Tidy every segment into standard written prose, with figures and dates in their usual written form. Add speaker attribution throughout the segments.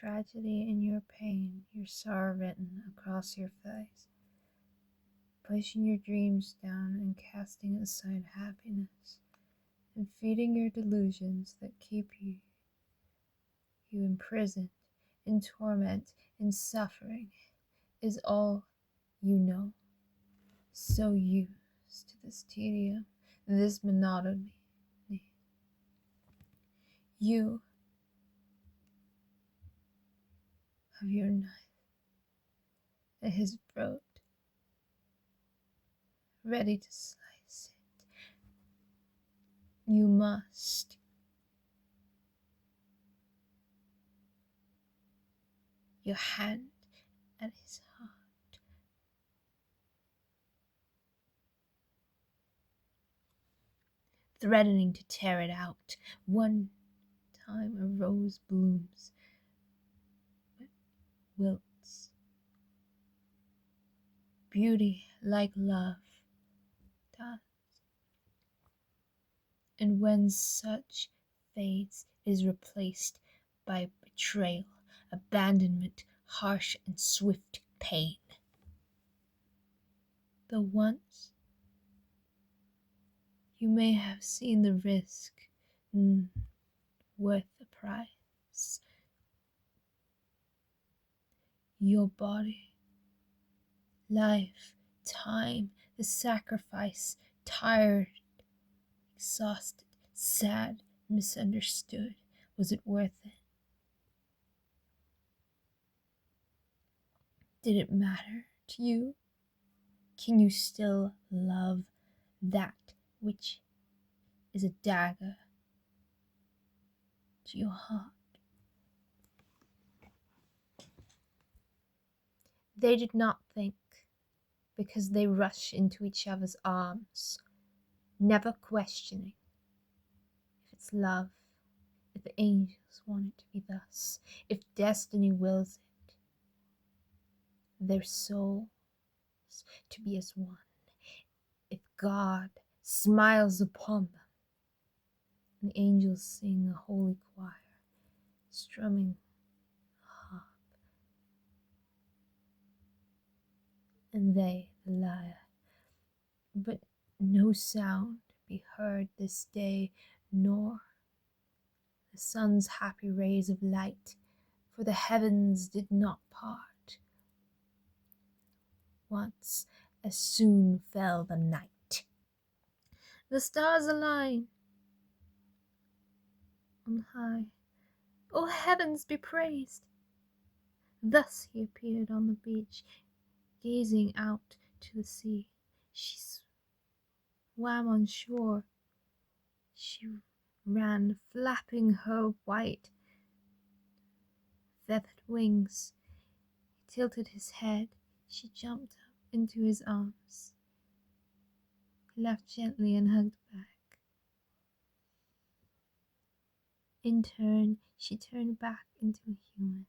Speaker 1: tragedy in your pain, your sorrow written across your face, pushing your dreams down and casting aside happiness, and feeding your delusions that keep you imprisoned, in torment, in suffering, is all you know. So used to this tedium, this monotony. You have your knife at his throat, ready to slice it. You must. Your hand at his heart. Threatening to tear it out. One time a rose blooms, but wilts. Beauty, like love, does. And when such fades, is replaced by betrayal, abandonment, harsh and swift pain. Though once you may have seen the risk worth the price, your body, life, time, the sacrifice, tired, exhausted, sad, misunderstood. Was it worth it? Did it matter to you? Can you still love that which is a dagger to your heart? They did not think, because they rush into each other's arms, never questioning if it's love, if the angels want it to be thus, if destiny wills it, their souls to be as one, if God smiles upon them, and the angels sing a holy choir, strumming a harp, and they, the lyre. But no sound be heard this day, nor the sun's happy rays of light, for the heavens did not part. Once as soon fell the night. The stars align on high. O heavens be praised! Thus he appeared on the beach, gazing out to the sea. She swam on shore. She ran, flapping her white feathered wings. He tilted his head. She jumped up into his arms. He laughed gently and hugged back. In turn, she turned back into a human.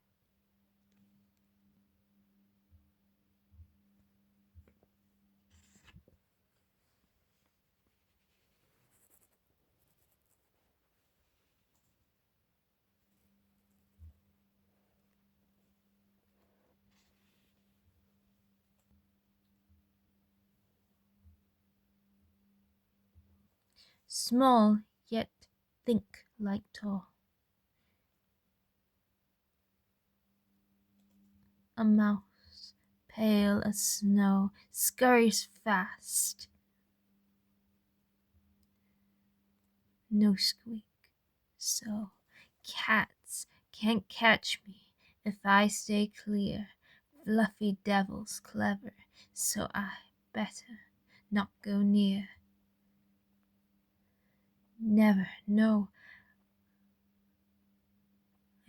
Speaker 1: Small, yet think like tall. A mouse, pale as snow, scurries fast. No squeak, so cats can't catch me if I stay clear. Fluffy devils clever, so I better not go near. Never, no,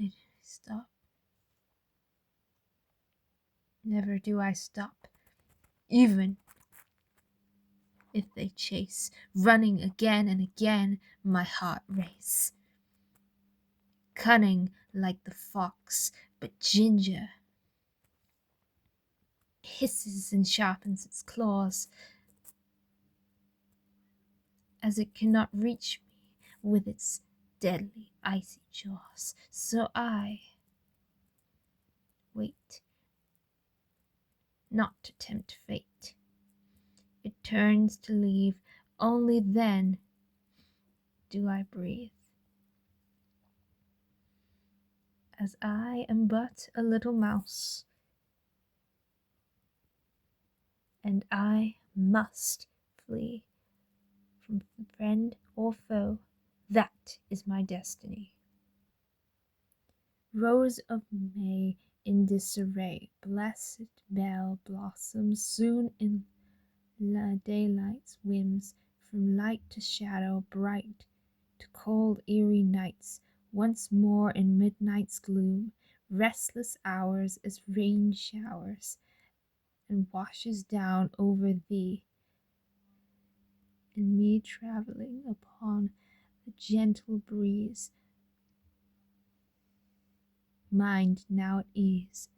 Speaker 1: I stop. Never do I stop, even if they chase, running again and again, my heart race. Cunning like the fox, but ginger, hisses and sharpens its claws, as it cannot reach me with its deadly icy jaws. So I wait, not to tempt fate. It turns to leave, only then do I breathe. As I am but a little mouse, and I must flee from friend or foe, that is my destiny. Rose of May in disarray, blessed bell blossoms soon in daylight's whims, from light to shadow, bright to cold eerie nights, once more in midnight's gloom, restless hours as rain showers, and washes down over thee, and me travelling upon the gentle breeze, mind now at ease,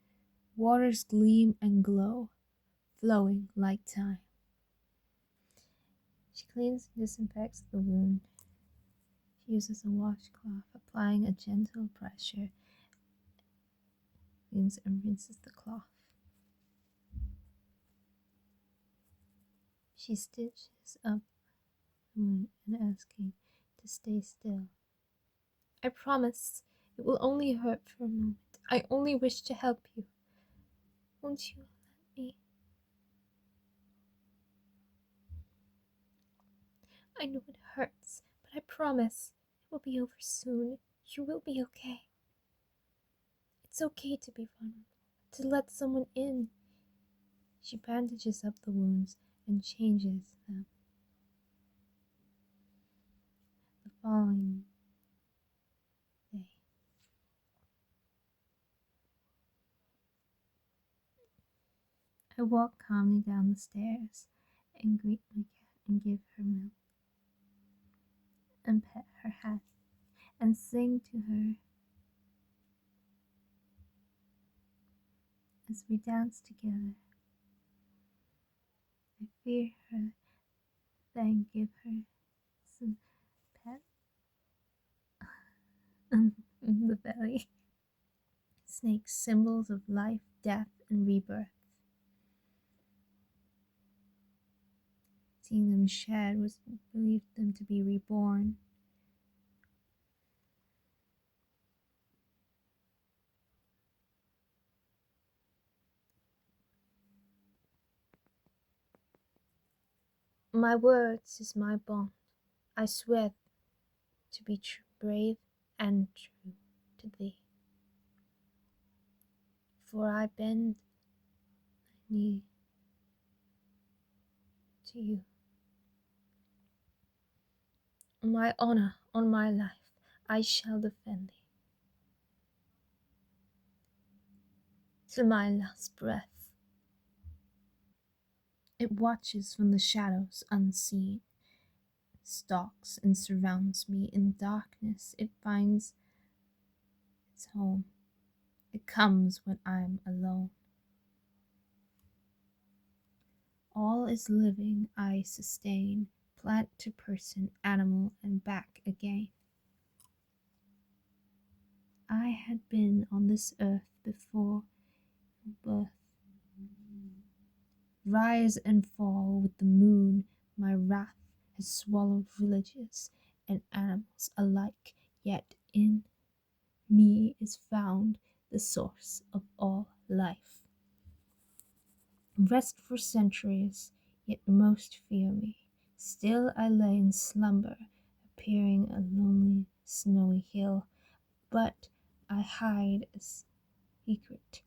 Speaker 1: waters gleam and glow, flowing like time. She cleans and disinfects the wound. She uses a washcloth, applying a gentle pressure, cleans and rinses the cloth. She stitches up the wound and asking to stay still. I promise it will only hurt for a moment. I only wish to help you. Won't you let me? I know it hurts, but I promise it will be over soon. You will be okay. It's okay to be vulnerable, to let someone in. She bandages up the wounds and changes them. The following day, I walk calmly down the stairs and greet my cat and give her milk and pet her hat and sing to her as we dance together. I feed her, then give her some pet on the belly. Snakes, symbols of life, death, and rebirth. Seeing them shed was believed them to be reborn. My words is my bond. I swear to be brave and true to thee. For I bend my knee to you. On my honor, on my life, I shall defend thee till my last breath. It watches from the shadows unseen, stalks and surrounds me. In darkness it finds its home. It comes when I'm alone. All is living I sustain, plant to person, animal, and back again. I had been on this earth before birth. Rise and fall with the moon, my wrath has swallowed villages and animals alike, yet in me is found the source of all life. Rest for centuries, yet most fear me. Still I lay in slumber, appearing a lonely snowy hill, but I hide a secret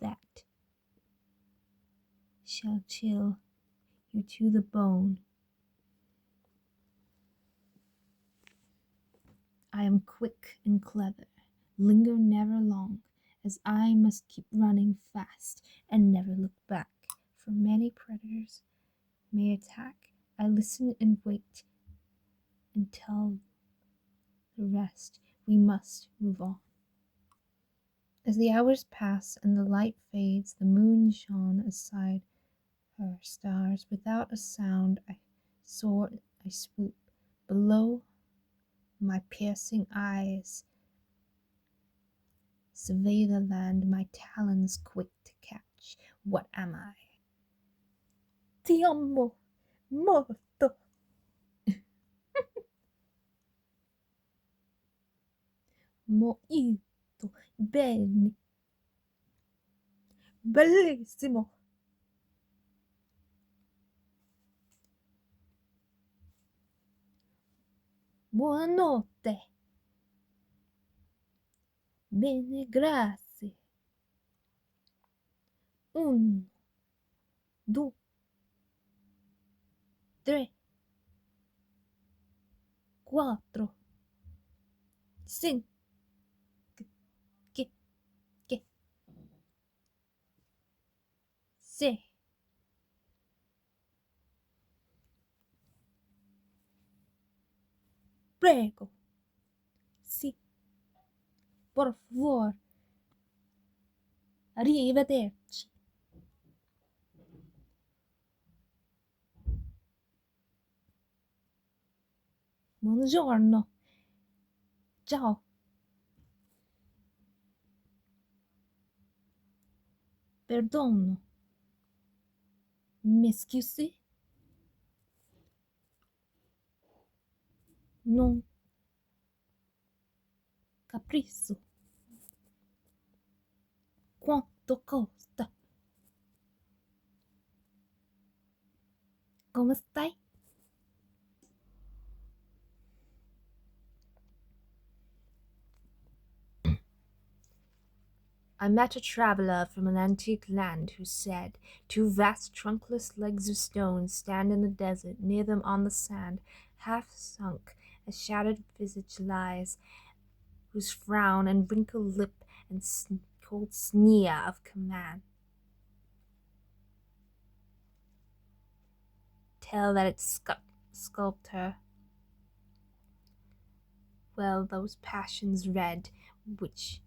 Speaker 1: that shall chill you to the bone. I am quick and clever, linger never long, as I must keep running fast and never look back, for many predators may attack. I listen and wait until the rest. We must move on. As the hours pass and the light fades, the moon shone aside her stars. Without a sound I soar, I swoop. Below my piercing eyes Survey the land, my talons quick to catch. What am I? Ti amo molto. Molto bene. Bellissimo. Buonanotte. Bene, grazie. 1, 2, 3, 4, 5. Che, 6. Prego. Sì. Por favor. Arrivederci. Buongiorno. Ciao. Perdono. Mi scusi? Non capisco. Quanto costa? Come stai? I met a traveler from an antique land who said, 2 vast trunkless legs of stone stand in the desert, near them on the sand, half sunk, a shattered visage lies, whose frown and wrinkled lip and cold sneer of command tell that its sculptor well those passions red which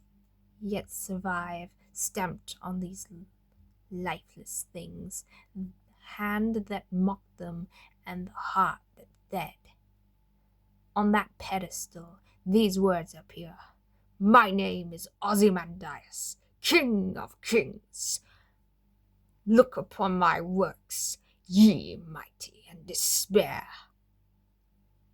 Speaker 1: yet survive, stamped on these lifeless things, the hand that mocked them and the heart that fed. On that pedestal these words appear: My name is Ozymandias, King of Kings. Look upon my works, ye mighty, and despair.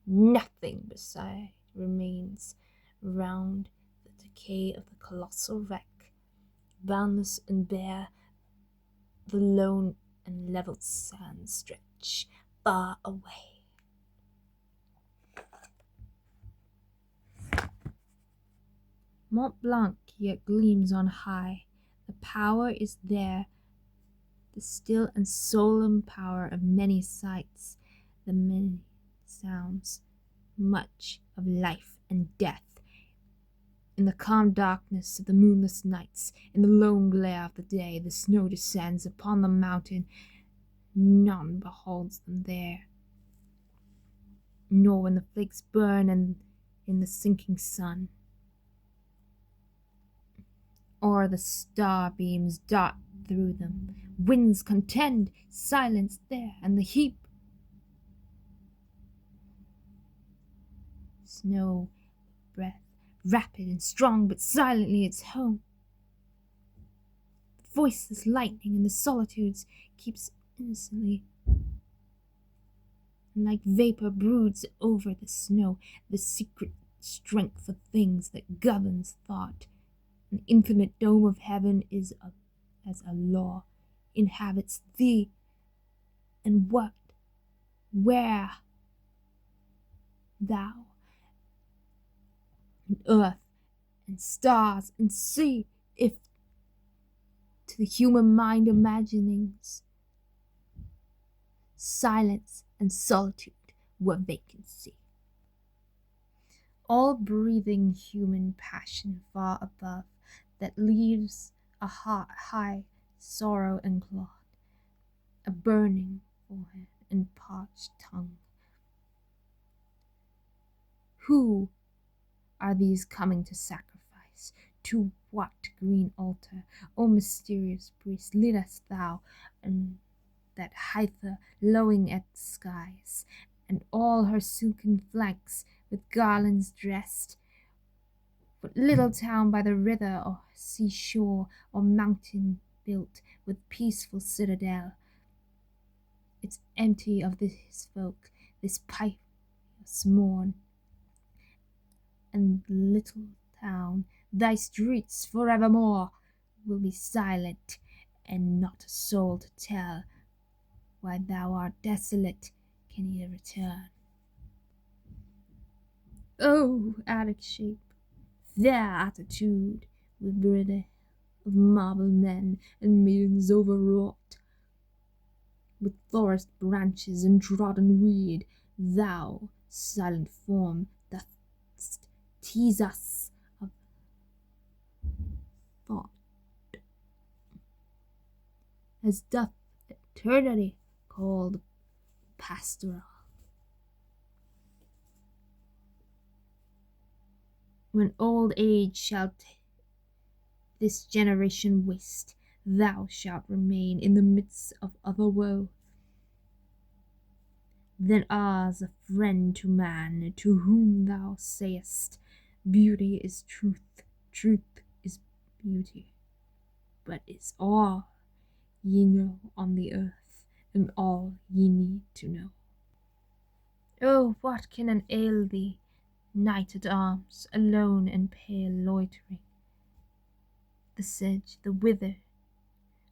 Speaker 1: Nothing beside remains round the decay of the colossal wreck. Boundless and bare, the lone and levelled sands stretch far away. Mont Blanc yet gleams on high. The power is there, the still and solemn power of many sights, the many sounds, much of life and death. In the calm darkness of the moonless nights, in the lone glare of the day, the snow descends upon the mountain. None beholds them there, nor when the flakes burn and in the sinking sun, or the starbeams dart through them. Winds contend, silence there, and the heap snow breath, rapid and strong, but silently its home. The voiceless lightning in the solitudes keeps innocently, and like vapor broods over the snow, the secret strength of things that governs thought. An infinite dome of heaven is as a law, inhabits thee, and what, where thou, and earth, and stars, and sea, if to the human mind imaginings silence and solitude were vacancy. All breathing human passion far above, that leaves a heart high sorrow and clod, a burning forehead and parched tongue. Who are these coming to sacrifice? To what green altar? O mysterious priest, lead us thou, and that Hytha lowing at the skies, and all her silken flanks with garlands dressed, What little town by the river or seashore or mountain built with peaceful citadel, it's empty of this folk, this pious morn. And little town, thy streets forevermore will be silent, and not a soul to tell why thou art desolate can ye return. Oh, Attic shape, their attitude with breath of marble men and maidens overwrought, with forest branches and trodden reed, thou, silent form, dost tease us of thought, as doth eternity called pastoral. When old age shall this generation waste, thou shalt remain in the midst of other woe. Then ours a friend to man, to whom thou sayest, beauty is truth, truth is beauty, but is all ye know on the earth, and all ye need to know. Oh, what can ail thee, knight at arms, alone and pale loitering? The sedge, the wither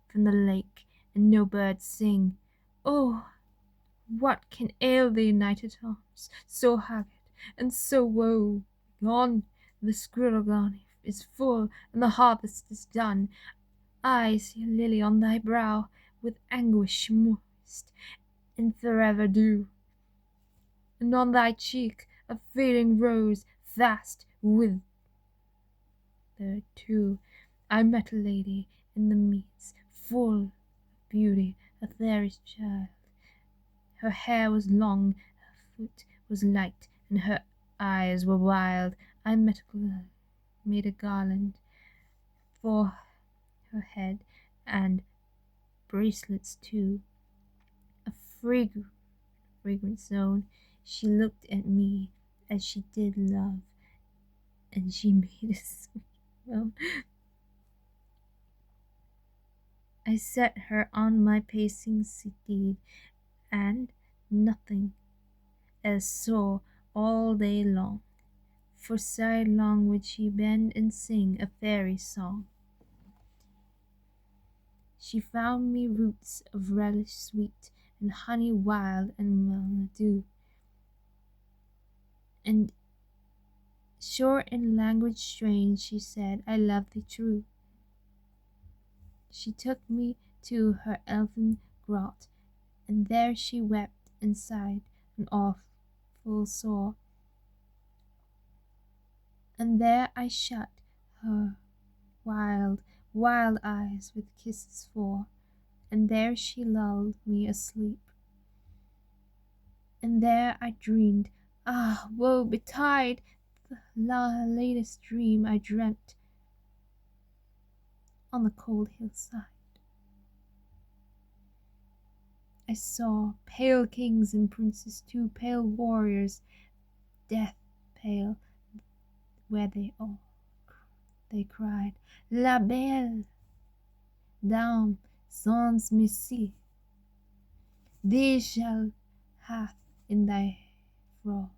Speaker 1: from the lake, and no birds sing. Oh, what can ail thee, knight at arms, so haggard and so woe gone? The squirrel is full, and the harvest is done. I see a lily on thy brow, with anguish moist, and forever dew, and on thy cheek a fading rose, fast with there too. I met a lady in the meads, full of beauty, a fairish child. Her hair was long, her foot was light, and her eyes were wild. I met a girl, made a garland for her head, and bracelets too, a fragrant zone. She looked at me as she did love, and she made a sweet moan. I set her on my pacing steed, and nothing else saw all day long, for sidelong would she bend and sing a fairy song. She found me roots of relish sweet, and honey wild and melody, and sure in language strange she said, I love thee true. She took me to her elfin grot, and there she wept and sighed an awful sore. And there I shut her wild, wild eyes with kisses for, and there she lulled me asleep. And there I dreamed, ah, woe betide, the latest dream I dreamt on the cold hillside. I saw pale kings and princes too, pale warriors, death pale, where they cried, La belle dame sans merci, thee shall hath in thy thrall.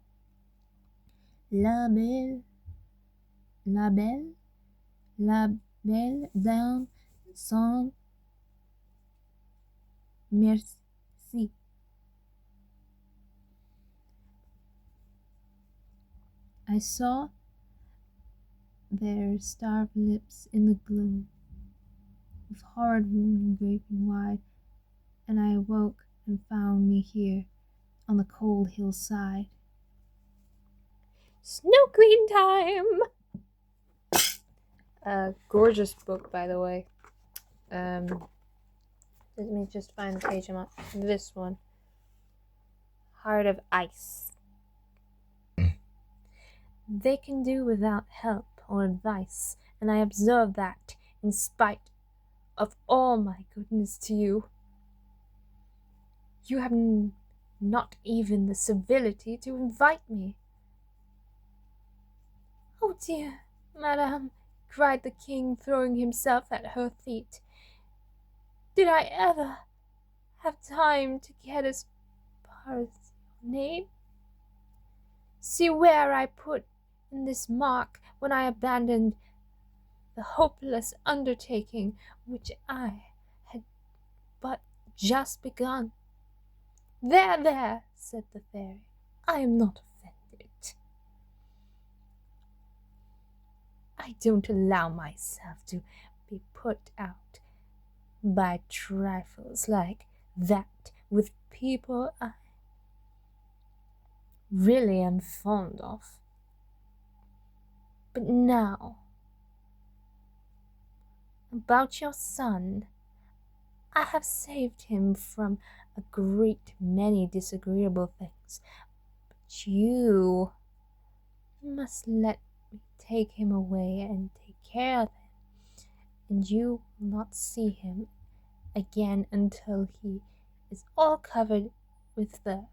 Speaker 1: La belle, la belle, la belle dame sans merci. I saw their starved lips in the gloom, with horrid wound gaping wide, and I awoke and found me here on the cold hillside. Snow Queen time! A gorgeous book, by the way. Let me just find the page I'm on. This one. Heart of Ice. They can do without help or advice, and I observe that in spite of all my goodness to you. You have not even the civility to invite me. Oh dear, "Madame," cried the king, throwing himself at her feet, "did I ever have time to get as far as your name? See where I put in this mark when I abandoned the hopeless undertaking which I had but just begun." "There, there," said the fairy, "I am not offended. I don't allow myself to be put out by trifles like that with people I really am fond of. But now, about your son, I have saved him from a great many disagreeable things, but you must let me take him away and take care of him, and you will not see him again until he is all covered with fur.